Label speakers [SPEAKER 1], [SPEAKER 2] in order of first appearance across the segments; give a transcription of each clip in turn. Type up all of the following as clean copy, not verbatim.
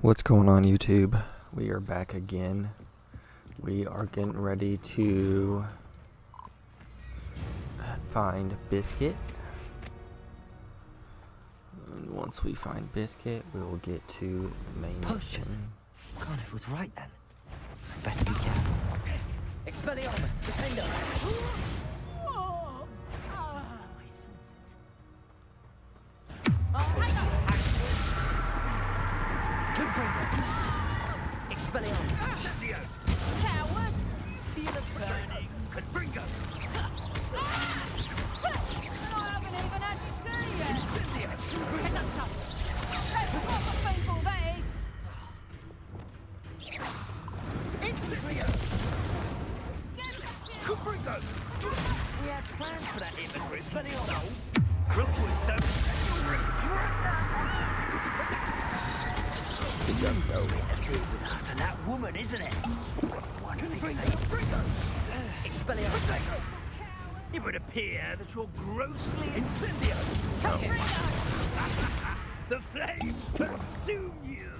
[SPEAKER 1] What's going on, YouTube? We are back again. We are getting ready to find Biscuit. And once we find Biscuit, we will get to the main mission.
[SPEAKER 2] God, it was right then. Better be careful. Expelliarmus, defender! Expelliarmus!
[SPEAKER 3] Coward! Feel it burning!
[SPEAKER 2] Confringo!
[SPEAKER 3] And I haven't even had to tell you! Head up top! That's proper painful, that is!
[SPEAKER 2] Insignia!
[SPEAKER 3] Confringo!
[SPEAKER 2] We had plans for that inventory. Expelliarmus! Crookwood with us and that woman, isn't it? What do they say? Expelliarmus! It would appear that you're grossly incendio. The flames consume you.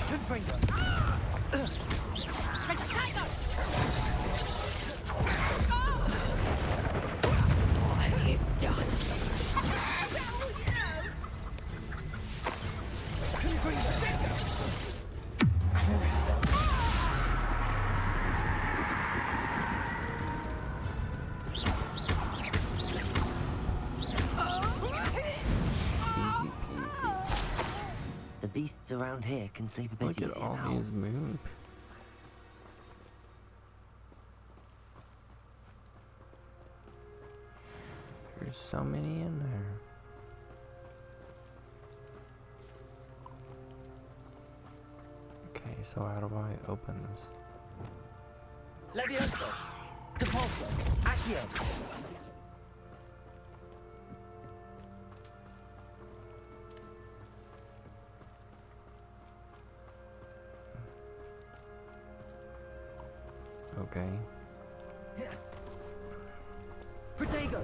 [SPEAKER 2] Confringo! What have you done?
[SPEAKER 1] Easy peasy.
[SPEAKER 2] The beasts around here can sleep a bit
[SPEAKER 1] Look
[SPEAKER 2] easier
[SPEAKER 1] at all
[SPEAKER 2] now.
[SPEAKER 1] these moon. There's so many in there. Okay, so how do I open this?
[SPEAKER 2] Levioso! Depulso! Accio!
[SPEAKER 1] Okay.
[SPEAKER 2] Protego!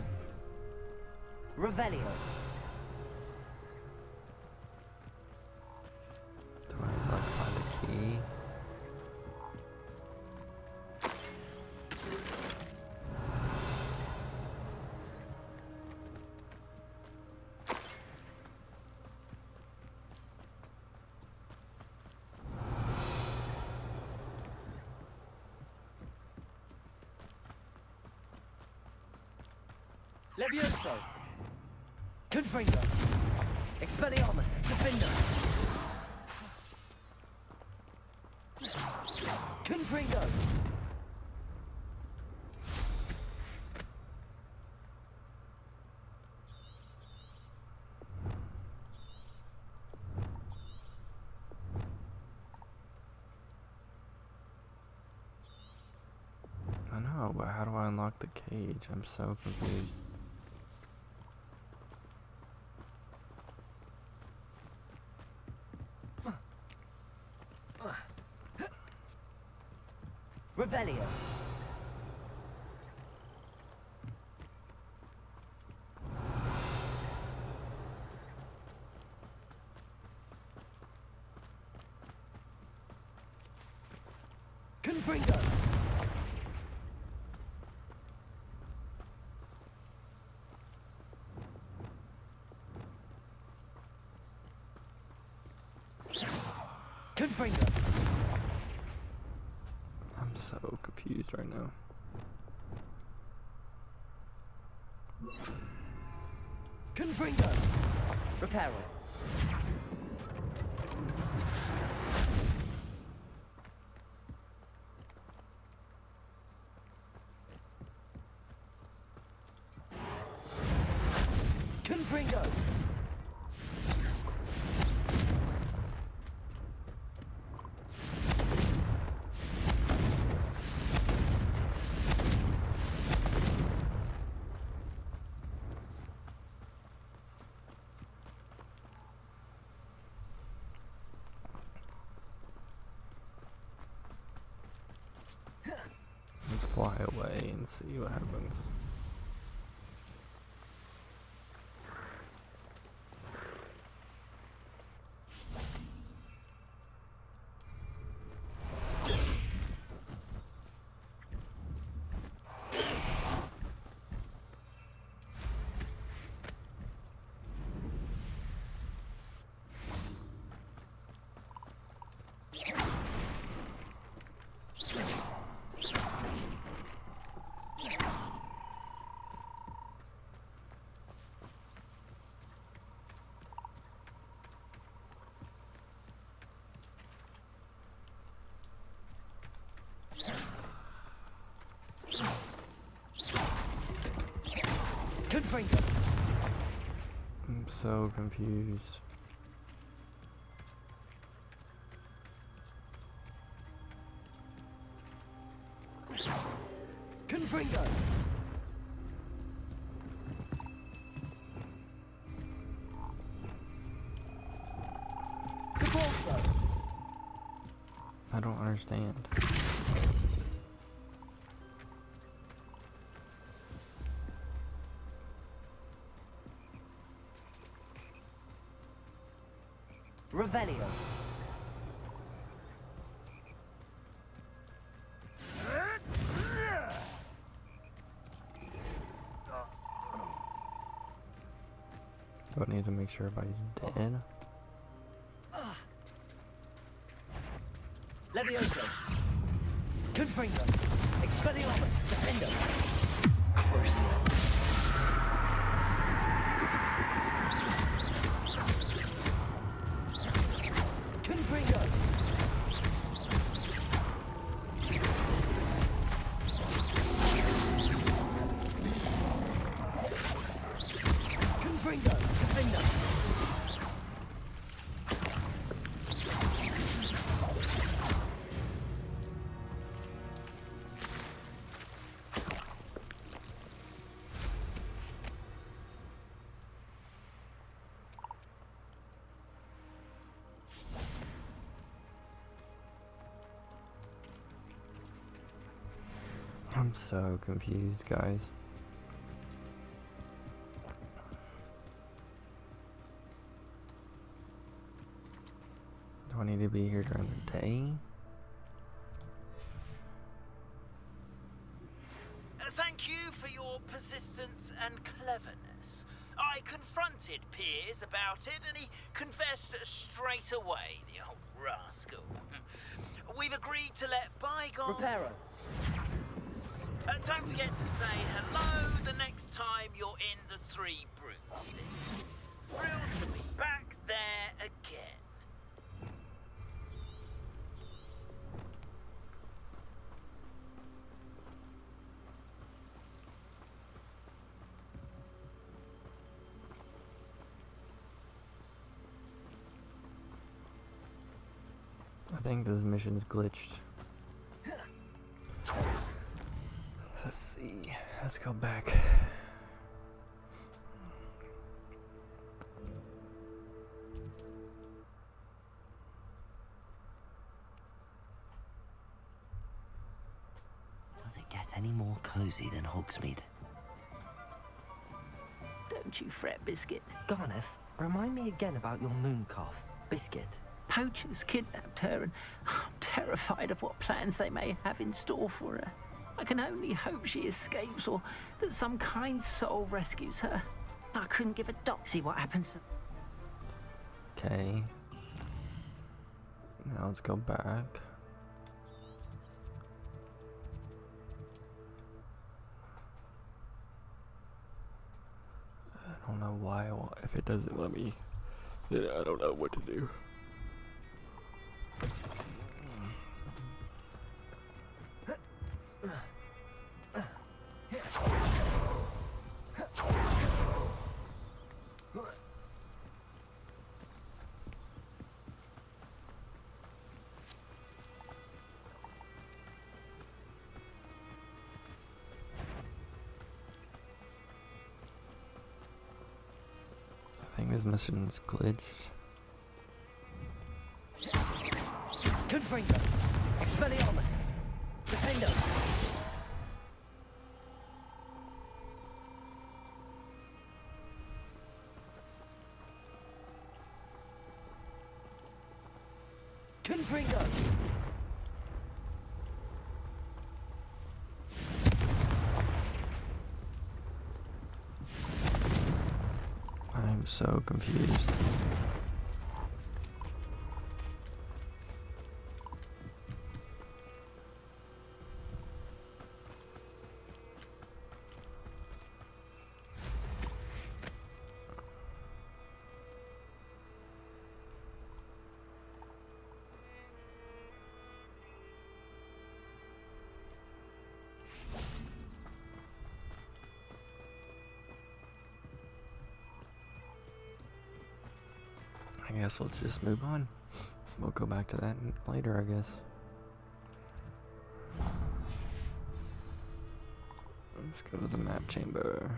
[SPEAKER 2] Revelio!
[SPEAKER 1] Do I like find a key?
[SPEAKER 2] Levioso! Confringo! Expelliarmus! Defender! Confringo!
[SPEAKER 1] I know, but how do I unlock the cage? I'm so confused.
[SPEAKER 2] Revelio! Confringo! Confringo!
[SPEAKER 1] I'm so confused right now.
[SPEAKER 2] Confringo! Reparo! Confringo!
[SPEAKER 1] Let's fly away and see what happens.
[SPEAKER 2] Confringo.
[SPEAKER 1] I'm so confused.
[SPEAKER 2] Confringo. Cabalso.
[SPEAKER 1] I don't understand.
[SPEAKER 2] Revelio.
[SPEAKER 1] Do I need to make sure everybody's dead?
[SPEAKER 2] Levioso. Confringo. Expelliarmus. Defendo. Crucio. Confringo. Confringo. Defendo.
[SPEAKER 1] I'm so confused, guys. Do I need to be here during the day?
[SPEAKER 4] Thank you for your persistence and cleverness. I confronted Piers about it, and he confessed straight away, the old rascal. We've agreed to let bygones...
[SPEAKER 2] Reparo.
[SPEAKER 4] Don't forget to say hello the next time you're in the Three Broomsticks. Thrilled to be back there again.
[SPEAKER 1] I think this mission's glitched. Let's see. Let's go back.
[SPEAKER 2] Does it get any more cozy than Hogsmeade? Don't you fret, Biscuit. Garneth, remind me again about your moon calf, Biscuit. Poachers kidnapped her, and I'm terrified of what plans they may have in store for her. I can only hope she escapes, or that some kind soul rescues her. I couldn't give a doxy what happens.
[SPEAKER 1] Okay. Now let's go back. I don't know why. If it doesn't let me, then I don't know what to do. I think this mission's glitched.
[SPEAKER 2] Confringo. Expelliarmus. Defendo. Confringo.
[SPEAKER 1] I'm so confused. I guess let's just move on. We'll go back to that later, I guess. Let's go to the map chamber.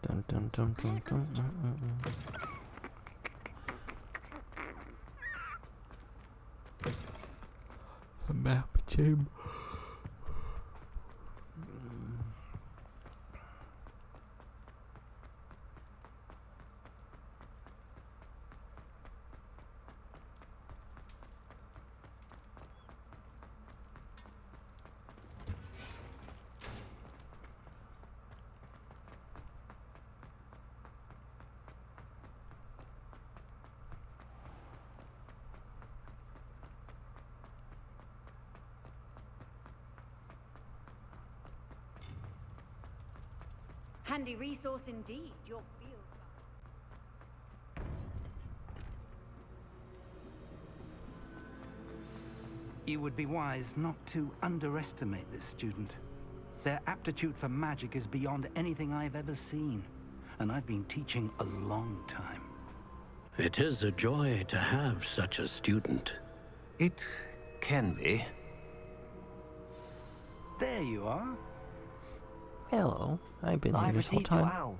[SPEAKER 1] Dun dun dun dun dun. The map chamber.
[SPEAKER 3] Handy resource indeed, your field.
[SPEAKER 5] You would be wise not to underestimate this student. Their aptitude for magic is beyond anything I've ever seen, and I've been teaching a long time.
[SPEAKER 6] It is a joy to have such a student.
[SPEAKER 7] It can be.
[SPEAKER 5] There you are.
[SPEAKER 1] Hello, I've been here
[SPEAKER 2] I've
[SPEAKER 1] this whole
[SPEAKER 2] received your
[SPEAKER 1] time.
[SPEAKER 2] owl.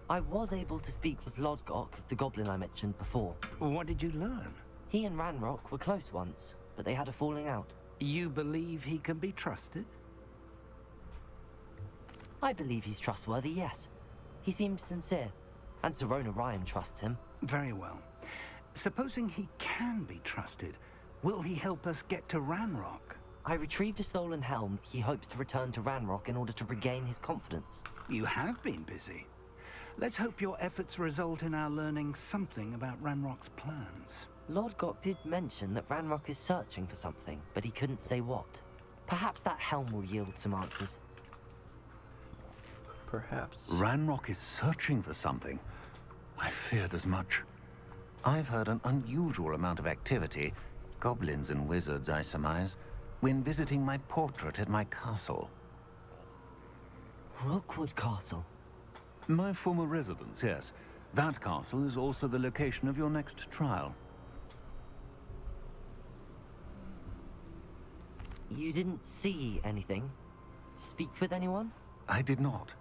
[SPEAKER 2] I was able to speak with Lodgok, the goblin I mentioned before.
[SPEAKER 5] What did you learn?
[SPEAKER 2] He and Ranrock were close once, but they had a falling out.
[SPEAKER 5] You believe he can be trusted?
[SPEAKER 2] I believe he's trustworthy, yes. He seems sincere, and Serona Ryan trusts him.
[SPEAKER 5] Very well. Supposing he can be trusted, will he help us get to Ranrock?
[SPEAKER 2] I retrieved a stolen helm. He hopes to return to Ranrock in order to regain his confidence.
[SPEAKER 5] You have been busy. Let's hope your efforts result in our learning something about Ranrock's plans.
[SPEAKER 2] Lodgok did mention that Ranrock is searching for something, but he couldn't say what. Perhaps that helm will yield some answers.
[SPEAKER 1] Perhaps.
[SPEAKER 7] Ranrock is searching for something. I feared as much. I've heard an unusual amount of activity, goblins and wizards, I surmise, when visiting my portrait at my castle.
[SPEAKER 2] Rookwood Castle.
[SPEAKER 7] My former residence, yes. That castle is also the location of your next trial.
[SPEAKER 2] You didn't see anything? Speak with anyone?
[SPEAKER 7] I did not.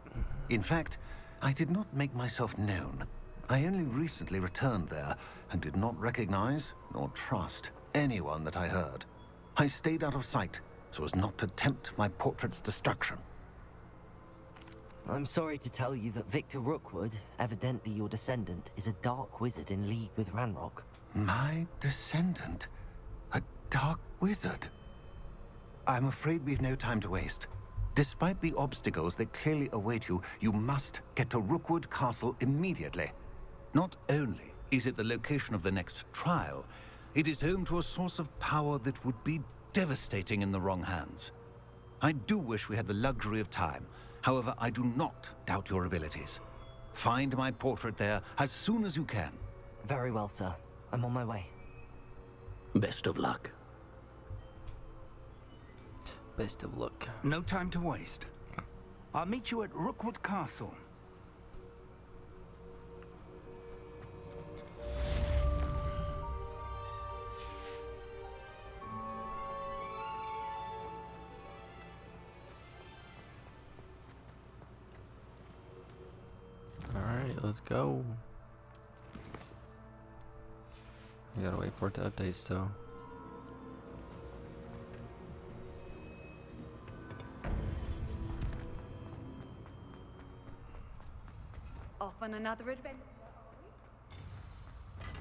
[SPEAKER 7] In fact, I did not make myself known. I only recently returned there and did not recognize nor trust anyone that I heard. I stayed out of sight so as not to tempt my portrait's destruction.
[SPEAKER 2] I'm sorry to tell you that Victor Rookwood, evidently your descendant, is a dark wizard in league with Ranrock.
[SPEAKER 7] My descendant? A dark wizard? I'm afraid we've no time to waste. Despite the obstacles that clearly await you, you must get to Rookwood Castle immediately. Not only is it the location of the next trial, it is home to a source of power that would be devastating in the wrong hands. I do wish we had the luxury of time. However, I do not doubt your abilities. Find my portrait there as soon as you can.
[SPEAKER 2] Very well, sir. I'm on my way.
[SPEAKER 6] Best of luck.
[SPEAKER 1] Best of luck.
[SPEAKER 5] No time to waste. I'll meet you at Rookwood Castle.
[SPEAKER 1] Alright, let's go. You gotta wait for it to update still.
[SPEAKER 3] Off on another adventure.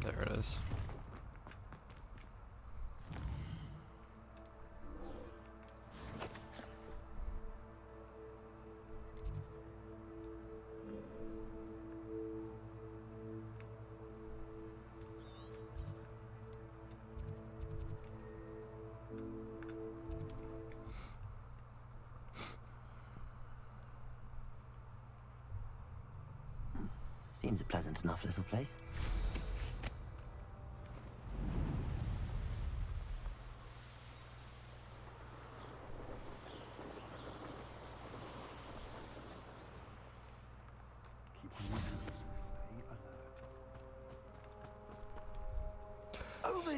[SPEAKER 1] There it is.
[SPEAKER 2] Seems a pleasant enough little place.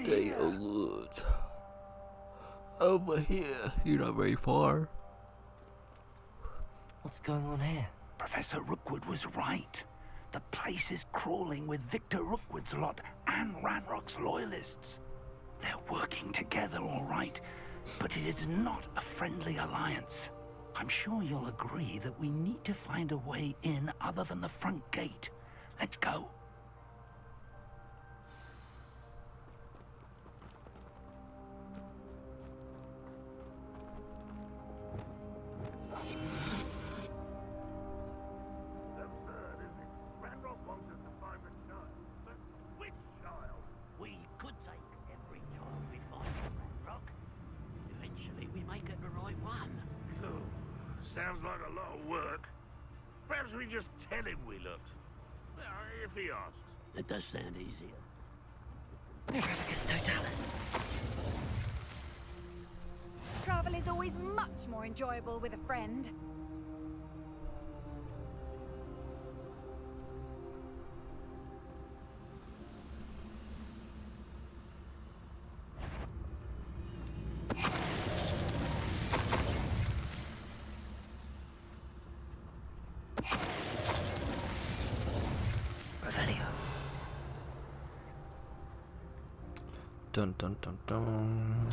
[SPEAKER 1] Stay alert. Over here. You're not very far.
[SPEAKER 2] What's going on here?
[SPEAKER 5] Professor Rookwood was right. The place is crawling with Victor Rookwood's lot and Ranrock's loyalists. They're working together, all right, but it is not a friendly alliance. I'm sure you'll agree that we need to find a way in other than the front gate. Let's go.
[SPEAKER 6] We could take every child we find in Ranrock. Eventually, we may get the right one.
[SPEAKER 8] Sounds like a lot of work. Perhaps we just tell him we looked. If he asks.
[SPEAKER 6] It does sound easier.
[SPEAKER 2] Revicus Totalis.
[SPEAKER 3] Travel is always much more enjoyable with a friend.
[SPEAKER 2] Revelio.
[SPEAKER 1] Dun dun dun dun.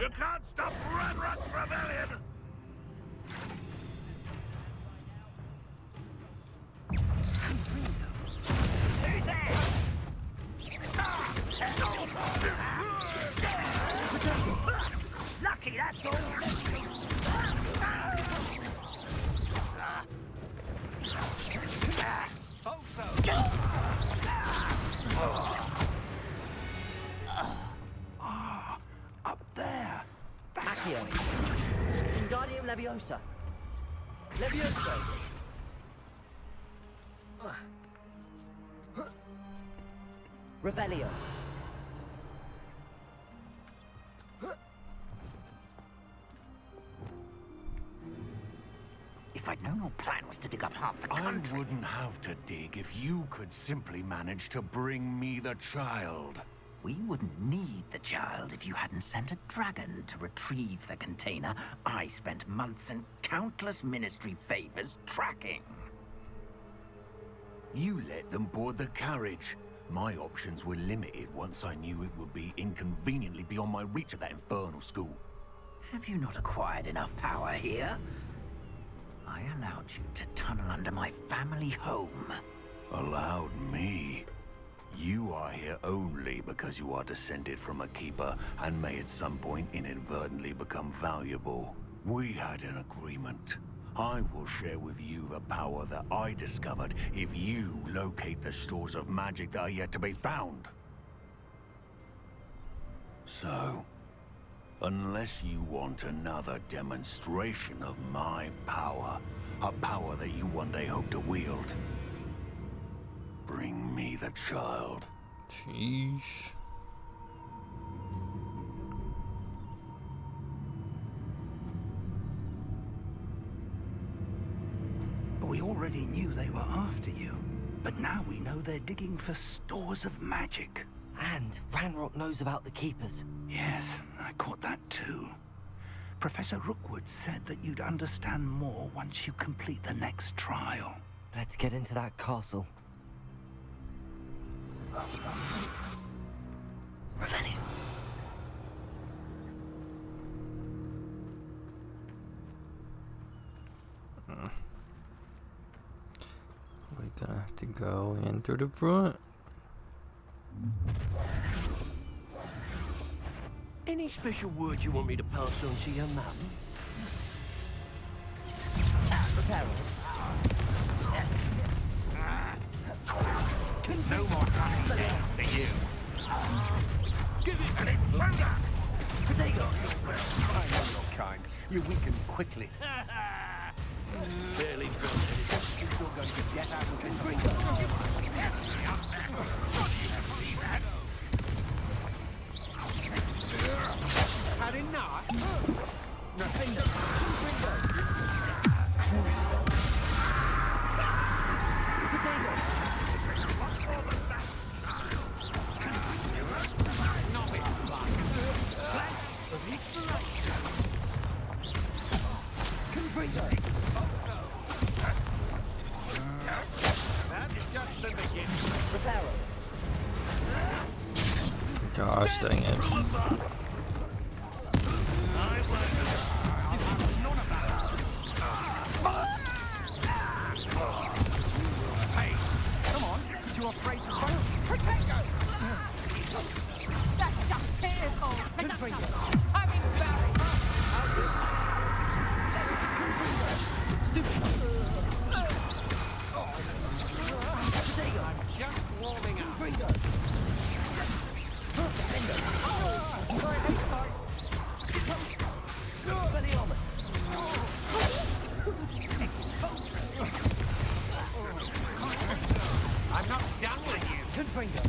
[SPEAKER 8] You can't stop Ranrock's rebellion!
[SPEAKER 2] Who's there? Lucky, that's all.
[SPEAKER 5] Up there.
[SPEAKER 2] Accio. Wingardium Leviosa. Levioso. Revelio.
[SPEAKER 5] If I'd known your plan was to dig up half the
[SPEAKER 7] I
[SPEAKER 5] country...
[SPEAKER 7] wouldn't have to dig if you could simply manage to bring me the child.
[SPEAKER 5] We wouldn't need the child if you hadn't sent a dragon to retrieve the container I spent months and countless ministry favors tracking.
[SPEAKER 7] You let them board the carriage. My options were limited once I knew it would be inconveniently beyond my reach at that infernal school.
[SPEAKER 5] Have you not acquired enough power here? I allowed you to tunnel under my family home.
[SPEAKER 7] Allowed me? You are here only because you are descended from a keeper and may at some point inadvertently become valuable. We had an agreement. I will share with you the power that I discovered if you locate the stores of magic that are yet to be found. So, unless you want another demonstration of my power, a power that you one day hope to wield, bring me the child.
[SPEAKER 1] Sheesh.
[SPEAKER 5] We already knew they were after you, but now we know they're digging for stores of magic.
[SPEAKER 2] And Ranrock knows about the Keepers.
[SPEAKER 5] Yes, I caught that too. Professor Rookwood said that you'd understand more once you complete the next trial.
[SPEAKER 2] Let's get into that castle. Revelio.
[SPEAKER 1] We're gonna have to go in through the front.
[SPEAKER 6] Any special words you want me to pass on to your mum?
[SPEAKER 2] Reparo.
[SPEAKER 8] No more running down to you. Give it an intruder!
[SPEAKER 2] Potato!
[SPEAKER 5] I know your kind. You weaken quickly.
[SPEAKER 8] Barely built.
[SPEAKER 5] You're still going to get out of this. Had enough? Nothing.
[SPEAKER 2] Potato! Confringo!
[SPEAKER 5] That is just the beginning.
[SPEAKER 2] Reparo!
[SPEAKER 1] Gosh dang it.
[SPEAKER 5] Hey, come on. You're afraid to fight?
[SPEAKER 3] Potato! That's just pitiful.
[SPEAKER 2] Confringo!
[SPEAKER 3] I mean, Barry.
[SPEAKER 2] Stupid! Potato!
[SPEAKER 5] I'm just warming up.
[SPEAKER 2] Confringo! Defender! I hate hearts! Expelliarmus!
[SPEAKER 5] I'm not done with you.
[SPEAKER 2] Confringo!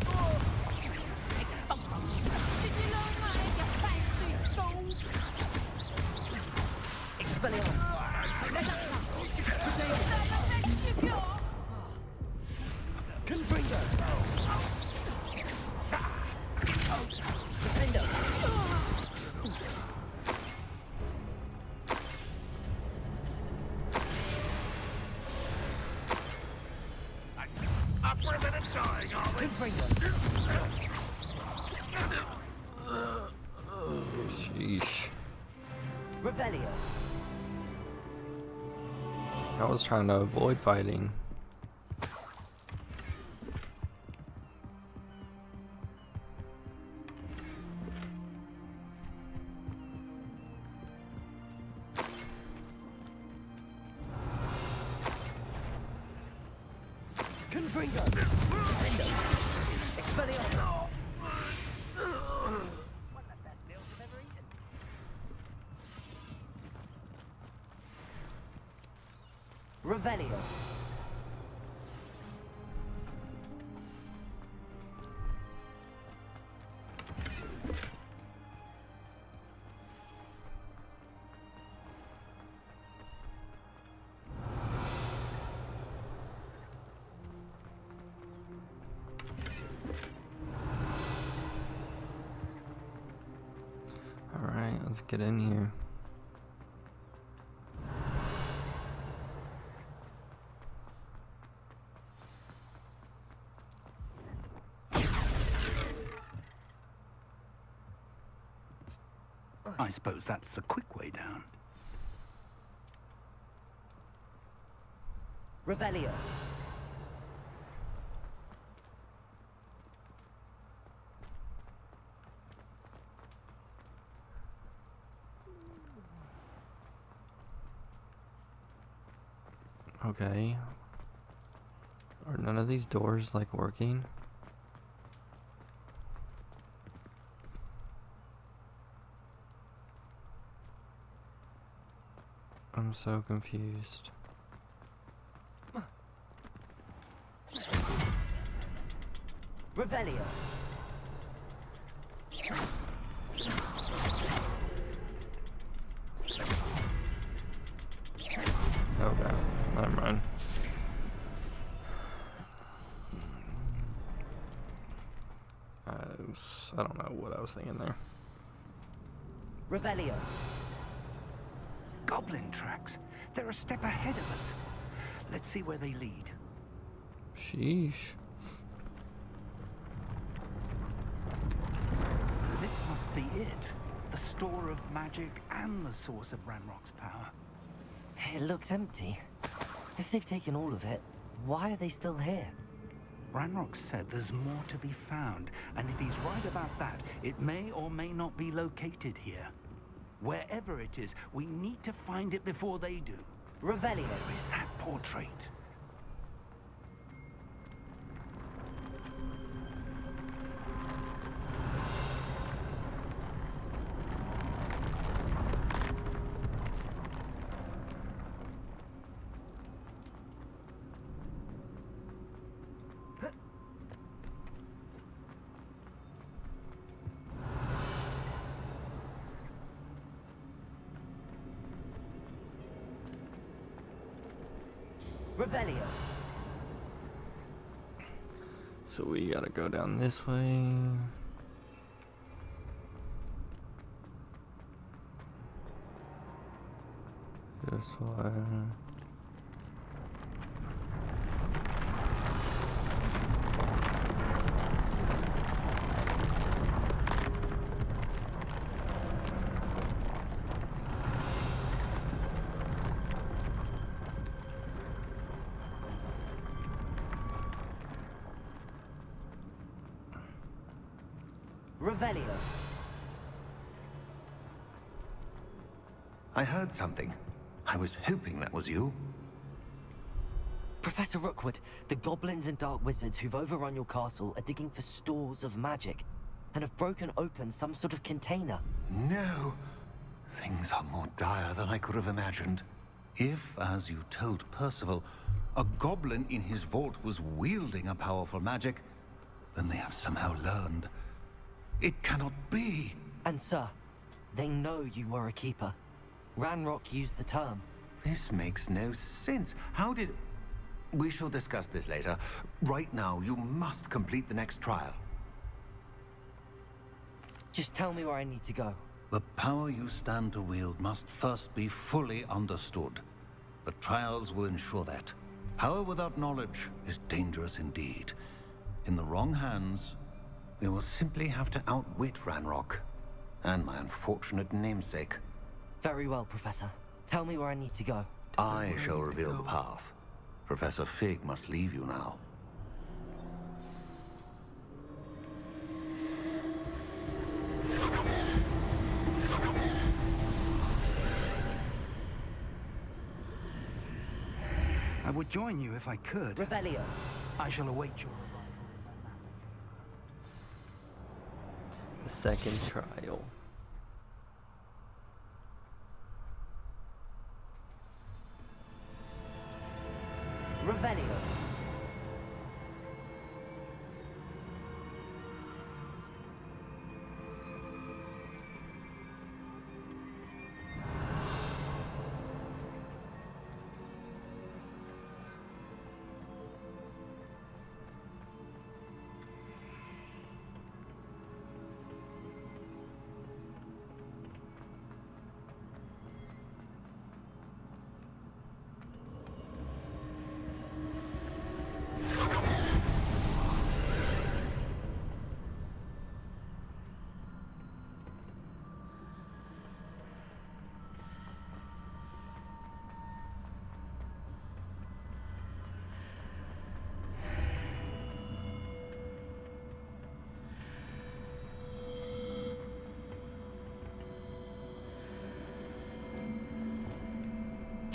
[SPEAKER 3] Did you learn that in your fancy school?
[SPEAKER 2] Expelliarmus! Potato!
[SPEAKER 3] Is that the best you got?
[SPEAKER 2] Confringo! Defender!
[SPEAKER 8] Up for a minute dying, are we?
[SPEAKER 2] Confringo!
[SPEAKER 1] Sheesh.
[SPEAKER 2] Revelio!
[SPEAKER 1] I was trying to avoid fighting.
[SPEAKER 2] Confringo! Defender! Expelliarmus!
[SPEAKER 6] One of the best meals I've ever eaten.
[SPEAKER 2] Revelio!
[SPEAKER 1] Alright, let's get in here.
[SPEAKER 5] I suppose that's the quick way down.
[SPEAKER 2] Revelio!
[SPEAKER 1] Okay. Are none of these doors like working? I'm so confused.
[SPEAKER 2] Revelio!
[SPEAKER 1] Okay, never mind. I don't know what I was thinking there.
[SPEAKER 2] Revelio!
[SPEAKER 5] Goblin tracks. They're a step ahead of us. Let's see where they lead.
[SPEAKER 1] Sheesh.
[SPEAKER 5] This must be it. The store of magic and the source of Ranrock's power.
[SPEAKER 2] It looks empty. If they've taken all of it, why are they still here?
[SPEAKER 5] Ranrock said there's more to be found, and if he's right about that, it may or may not be located here. Wherever it is, we need to find it before they do.
[SPEAKER 2] Revelio!
[SPEAKER 5] Where is that portrait?
[SPEAKER 2] Revelio.
[SPEAKER 1] So we gotta go down this way. This way.
[SPEAKER 2] Revelio.
[SPEAKER 7] I heard something. I was hoping that was you.
[SPEAKER 2] Professor Rookwood, the goblins and dark wizards who've overrun your castle are digging for stores of magic and have broken open some sort of container.
[SPEAKER 7] No. Things are more dire than I could have imagined. If, as you told Percival, a goblin in his vault was wielding a powerful magic, then they have somehow learned. It cannot be.
[SPEAKER 2] And sir, they know you were a keeper. Ranrock used the term.
[SPEAKER 7] This makes no sense. How did... We shall discuss this later. Right now, you must complete the next trial.
[SPEAKER 2] Just tell me where I need to go.
[SPEAKER 7] The power you stand to wield must first be fully understood. The trials will ensure that. Power without knowledge is dangerous indeed. In the wrong hands, we will simply have to outwit Ranrock and my unfortunate namesake.
[SPEAKER 2] Very well, Professor. Tell me where I need to go.
[SPEAKER 7] I shall reveal the path. Professor Fig must leave you now.
[SPEAKER 5] I would join you if I could.
[SPEAKER 2] Revelio.
[SPEAKER 5] I shall await your arrival.
[SPEAKER 1] The second trial.
[SPEAKER 2] Revelio.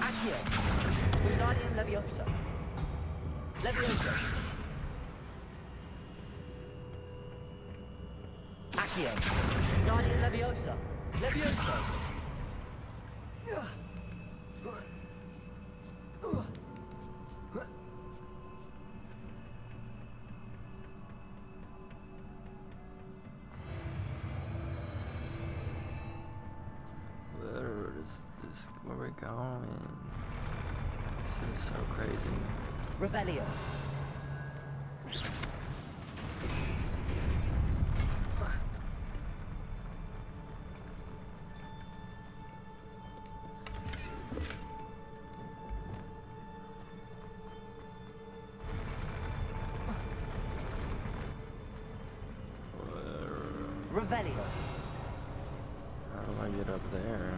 [SPEAKER 2] Accio. Wingardium Leviosa. Leviosa. Accio. Wingardium Leviosa. Leviosa.
[SPEAKER 1] Where is this? Where we going? This is so crazy.
[SPEAKER 2] Revelio. Revelio.
[SPEAKER 1] How do I get up there?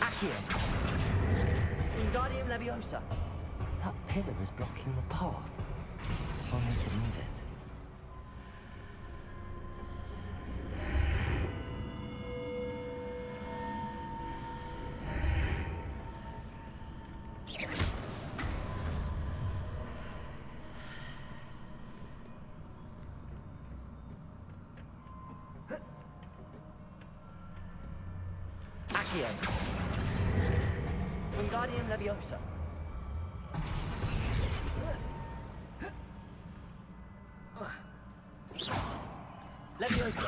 [SPEAKER 2] Accio. Wingardium Leviosa. That pillar is blocking the path. I'll need to move it. Accio. Wingardium Leviosa. Levioso.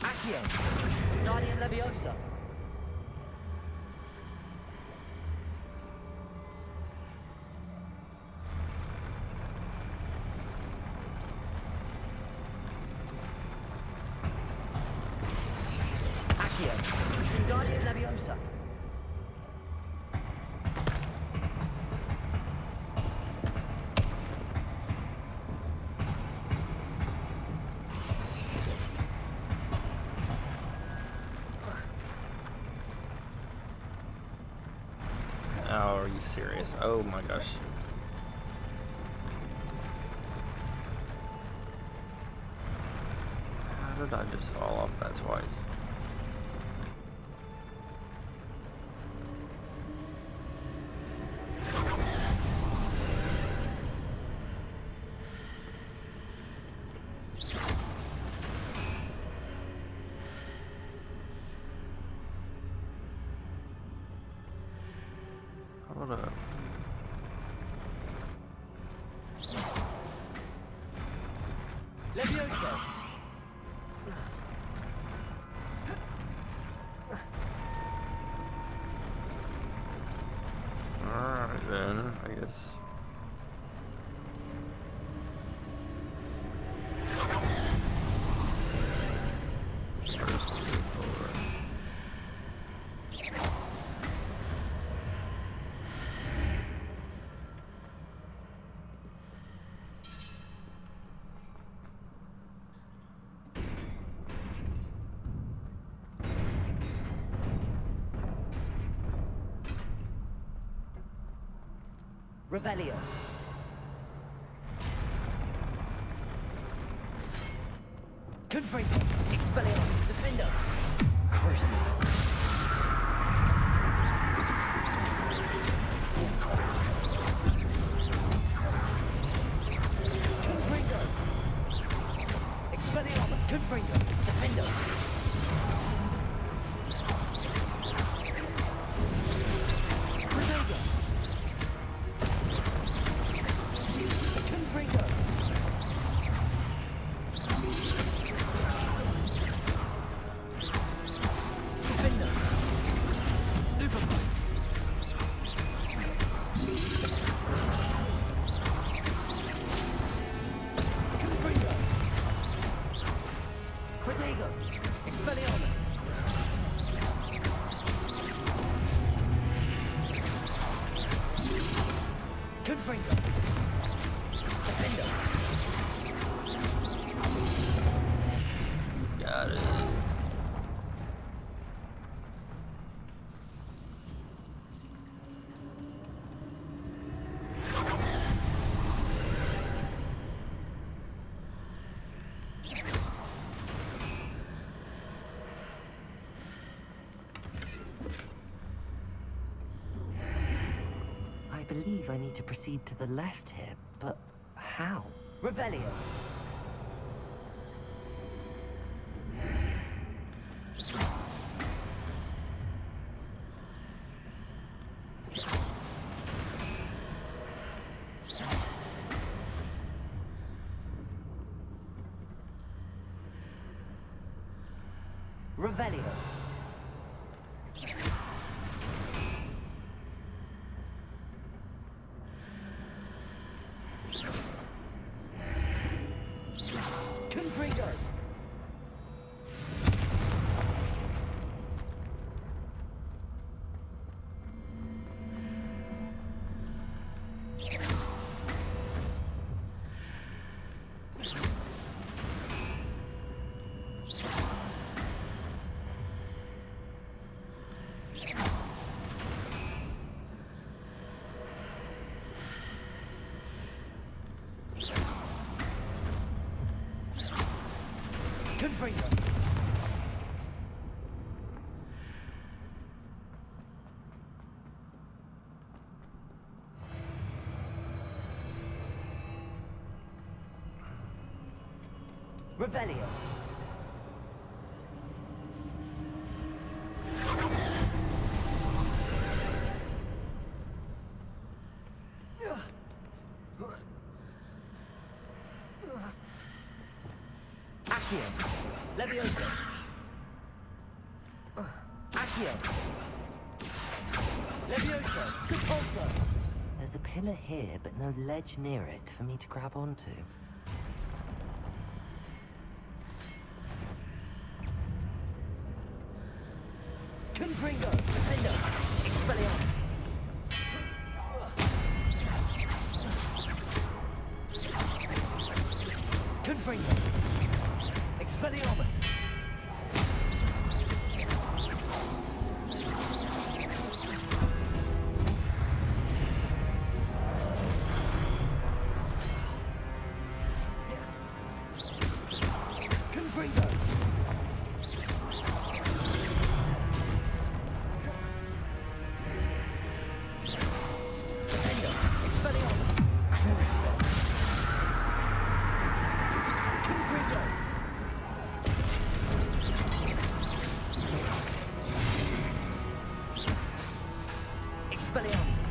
[SPEAKER 2] Accio. Guardian Leviosa. Accio. Guardian Leviosa.
[SPEAKER 1] Oh, are you serious? Oh my gosh. How did I just fall off that twice? Hold up.
[SPEAKER 2] Levioso.
[SPEAKER 1] Alright then, I guess.
[SPEAKER 2] Revelio. Confringo. Expelliarmus. Defender. Crucible. Confringo. Expelliarmus. Confringo. Defender. Protego. Confringo. Defender. Stupefy. Confringo. Protego. Expelliarmus. Confringo. Defender.
[SPEAKER 1] Got it.
[SPEAKER 2] I believe I need to proceed to the left here, but how? Revelio. Revelio. Confringo. Accio. Leviosa. Accio. Leviosa. Repulsor. There's a pillar here, but no ledge near it for me to grab onto. Confringo. Defendo. Expelliarmus. Confringo. Expelliarmus. Confringo. Defendo. Expelliarmus. Crucio. Confringo. Expelliarmus.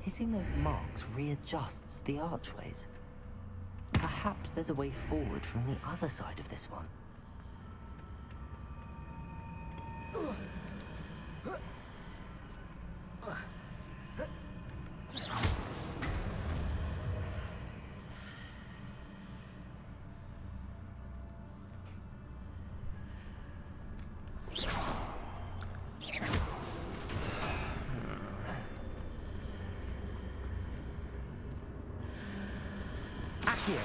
[SPEAKER 2] Hitting those marks readjusts the archways. Perhaps there's a way forward from the other side of this one. Accio.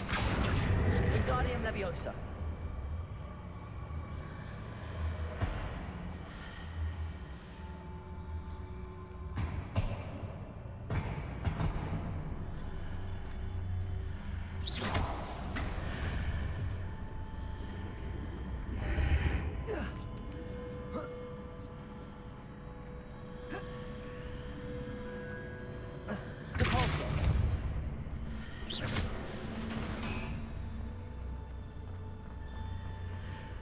[SPEAKER 2] Wingardium Leviosa. Repulsor.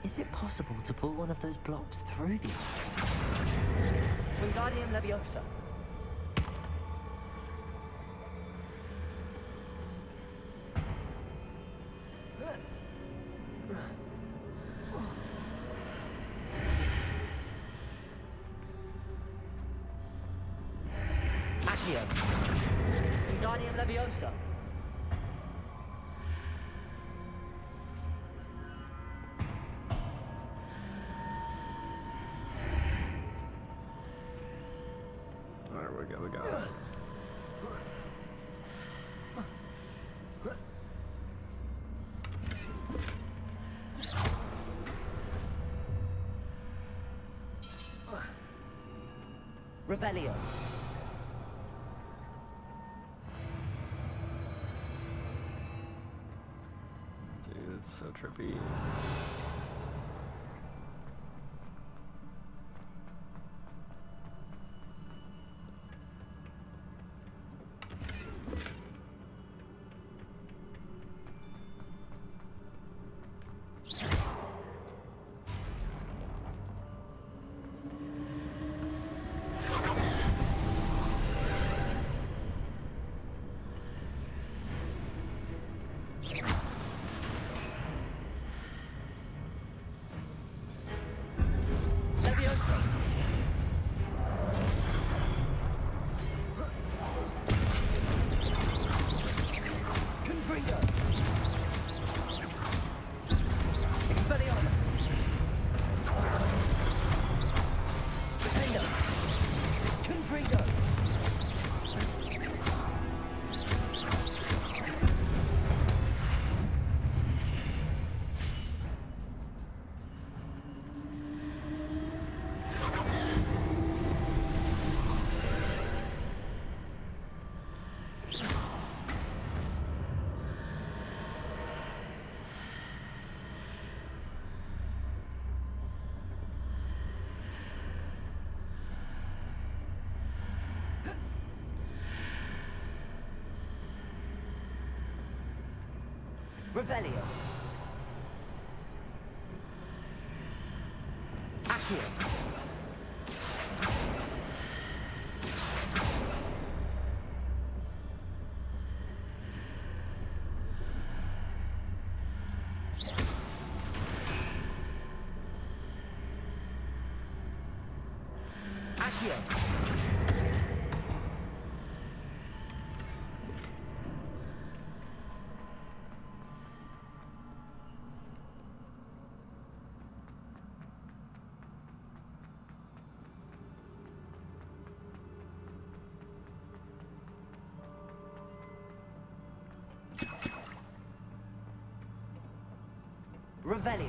[SPEAKER 2] Is it possible to pull one of those blocks through the archway? Wingardium Leviosa. Accio. Wingardium Leviosa.
[SPEAKER 1] There we go, we got it.
[SPEAKER 2] Revelio.
[SPEAKER 1] Dude, it's so trippy.
[SPEAKER 2] Revelio. Accio. Accio. Revelio.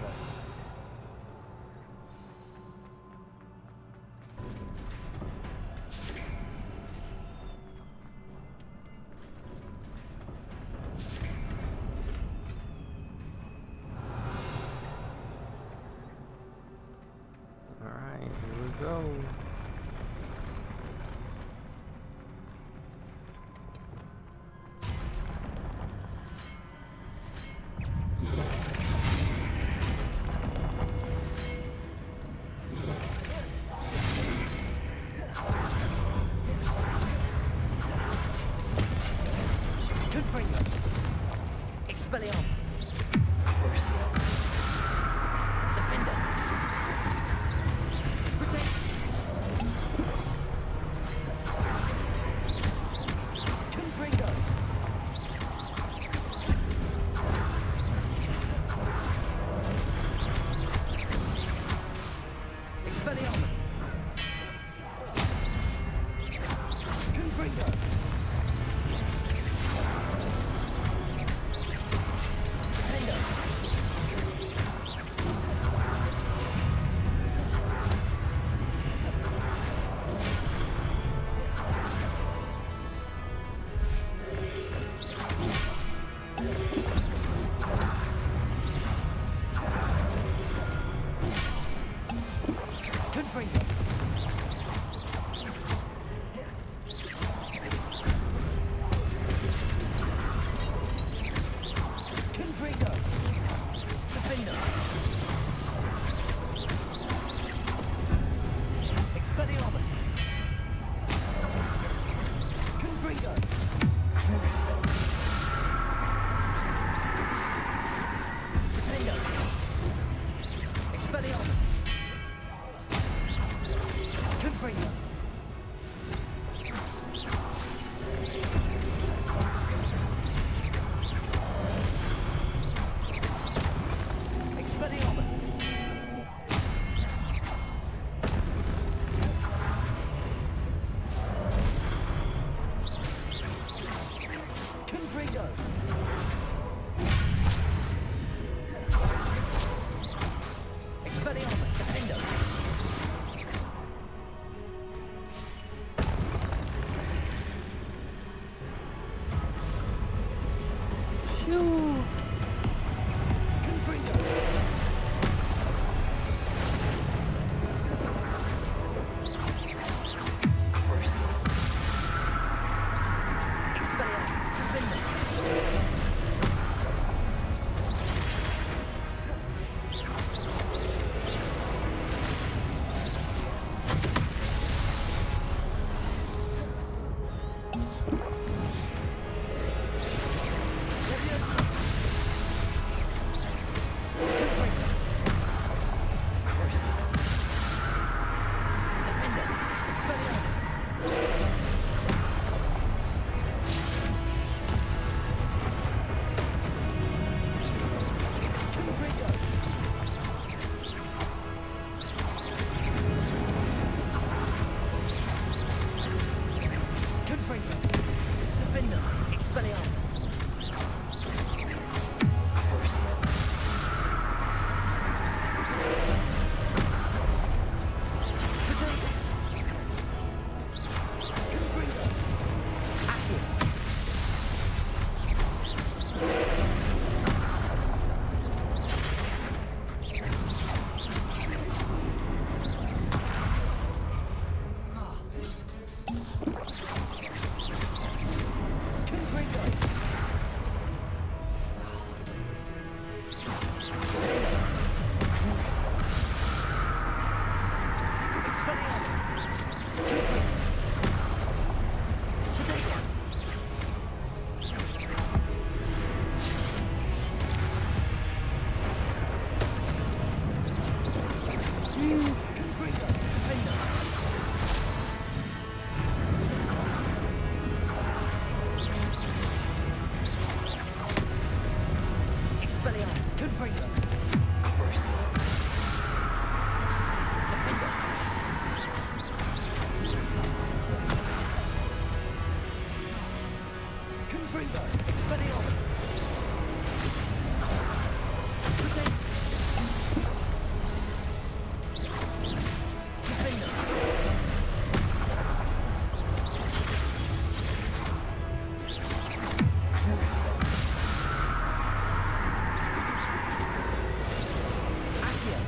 [SPEAKER 1] Alright, here we go.
[SPEAKER 2] Confringo. Expelliarmus. Crucio. Defender. Protect. Confringo. Expelliarmus. Confringo. Defender. Confringo. Crucible. Defender. Confringo. Expelliarmus. Protect. Defender. Crucible. Accio.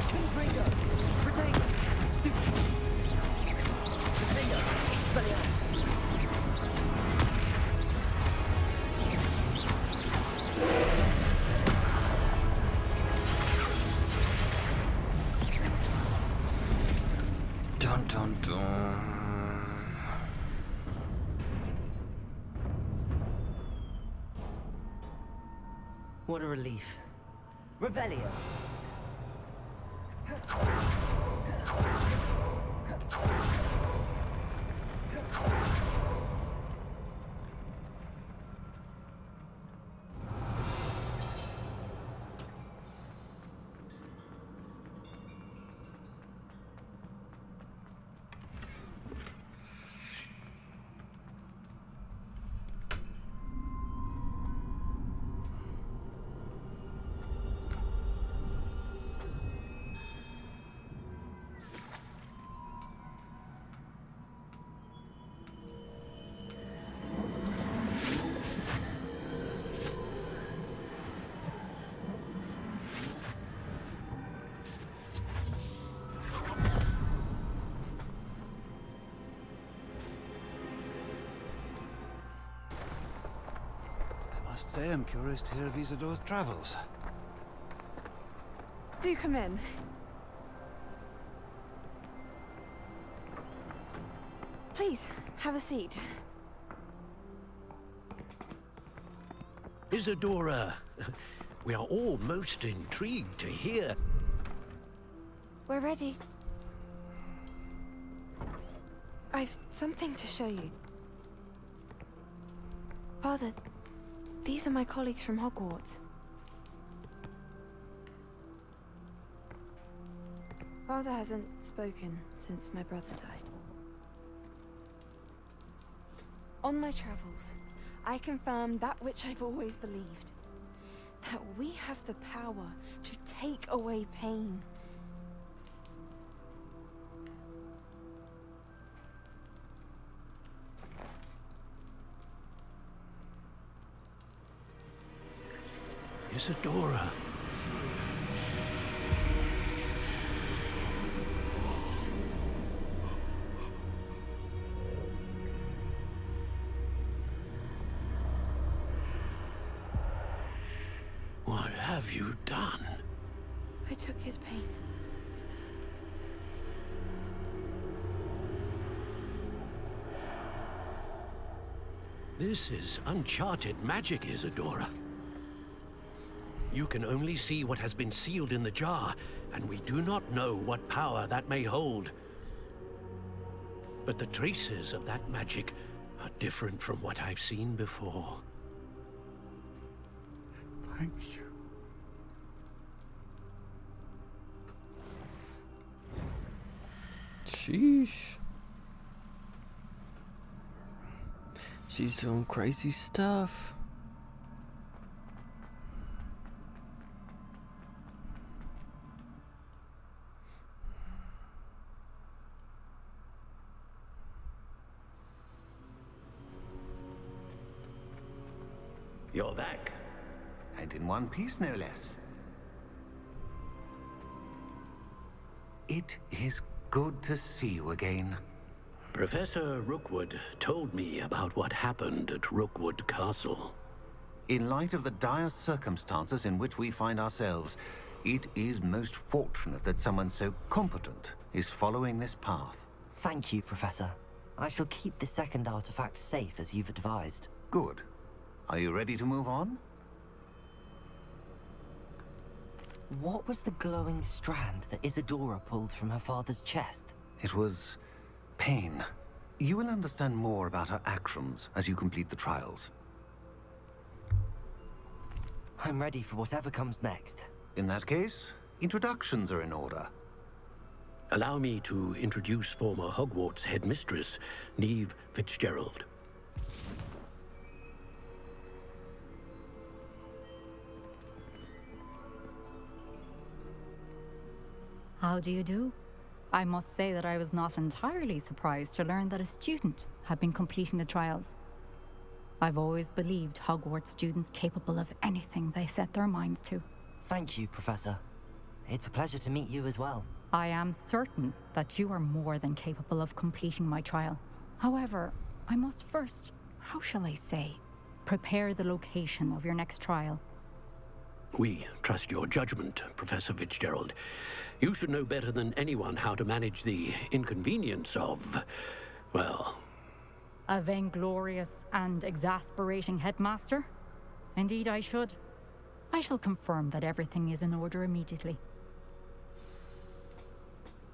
[SPEAKER 2] Confringo. Protect. Stupid. Defender. Expelliarmus.
[SPEAKER 1] Dun dun dun.
[SPEAKER 2] What a relief. Revelio.
[SPEAKER 9] I must say I'm curious to hear of Isidore's travels.
[SPEAKER 3] Do come in. Please, have a seat.
[SPEAKER 6] Isadora, we are all most intrigued to hear.
[SPEAKER 3] We're ready. I've something to show you. Father, these are my colleagues from Hogwarts. Father hasn't spoken since my brother died. On my travels, I confirmed that which I've always believed. That we have the power to take away pain.
[SPEAKER 6] Isadora. What have you done?
[SPEAKER 3] I took his pain.
[SPEAKER 6] This is uncharted magic, Isadora. You can only see what has been sealed in the jar, and we do not know what power that may hold. But the traces of that magic are different from what I've seen before.
[SPEAKER 9] Thank you.
[SPEAKER 1] Sheesh. She's doing crazy stuff.
[SPEAKER 6] You're back.
[SPEAKER 7] And in one piece, no less. It is good to see you again.
[SPEAKER 6] Professor Rookwood told me about what happened at Rookwood Castle.
[SPEAKER 7] In light of the dire circumstances in which we find ourselves, it is most fortunate that someone so competent is following this path.
[SPEAKER 2] Thank you, Professor. I shall keep the second artifact safe as you've advised.
[SPEAKER 7] Good. Are you ready to move on?
[SPEAKER 2] What was the glowing strand that Isadora pulled from her father's chest?
[SPEAKER 7] It was pain. You will understand more about her actions as you complete the trials.
[SPEAKER 2] I'm ready for whatever comes next.
[SPEAKER 7] In that case, introductions are in order.
[SPEAKER 6] Allow me to introduce former Hogwarts headmistress, Neve Fitzgerald.
[SPEAKER 10] How do you do? I must say that I was not entirely surprised to learn that a student had been completing the trials. I've always believed Hogwarts students capable of anything they set their minds to.
[SPEAKER 2] Thank you, Professor. It's a pleasure to meet you as well.
[SPEAKER 10] I am certain that you are more than capable of completing my trial. However, I must first, how shall I say, prepare the location of your next trial.
[SPEAKER 6] We trust your judgment, Professor Fitzgerald. You should know better than anyone how to manage the inconvenience of, well...
[SPEAKER 10] A vainglorious and exasperating headmaster? Indeed I should. I shall confirm that everything is in order immediately.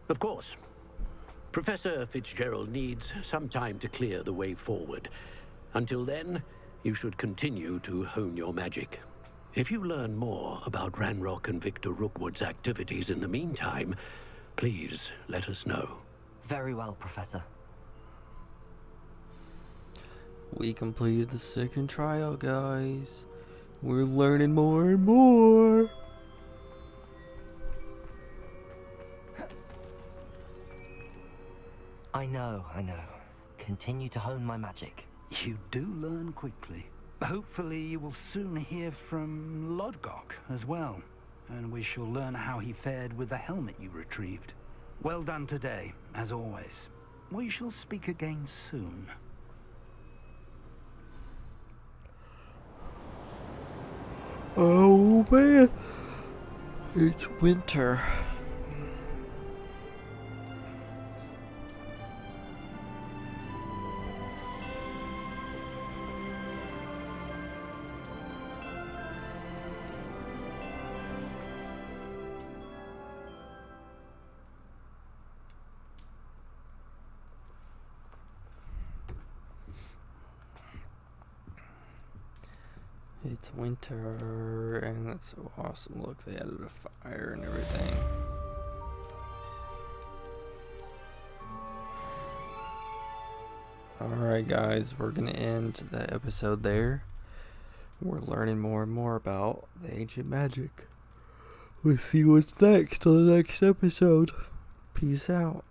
[SPEAKER 6] Of course. Professor Fitzgerald needs some time to clear the way forward. Until then, you should continue to hone your magic. If you learn more about Ranrock and Victor Rookwood's activities in the meantime, please let us know.
[SPEAKER 2] Very well, Professor.
[SPEAKER 1] We completed the second trial, guys. We're learning more and more.
[SPEAKER 2] I know. Continue to hone my magic.
[SPEAKER 5] You do learn quickly. Hopefully you will soon hear from Lodgok as well, and we shall learn how he fared with the helmet you retrieved. Well done today, as always. We shall speak again soon.
[SPEAKER 1] Oh man, it's winter. It's winter, and it's so awesome. Look, they added a fire and everything. Alright guys, we're going to end the episode there. We're learning more and more about the ancient magic. Let's see what's next on the next episode. Peace out.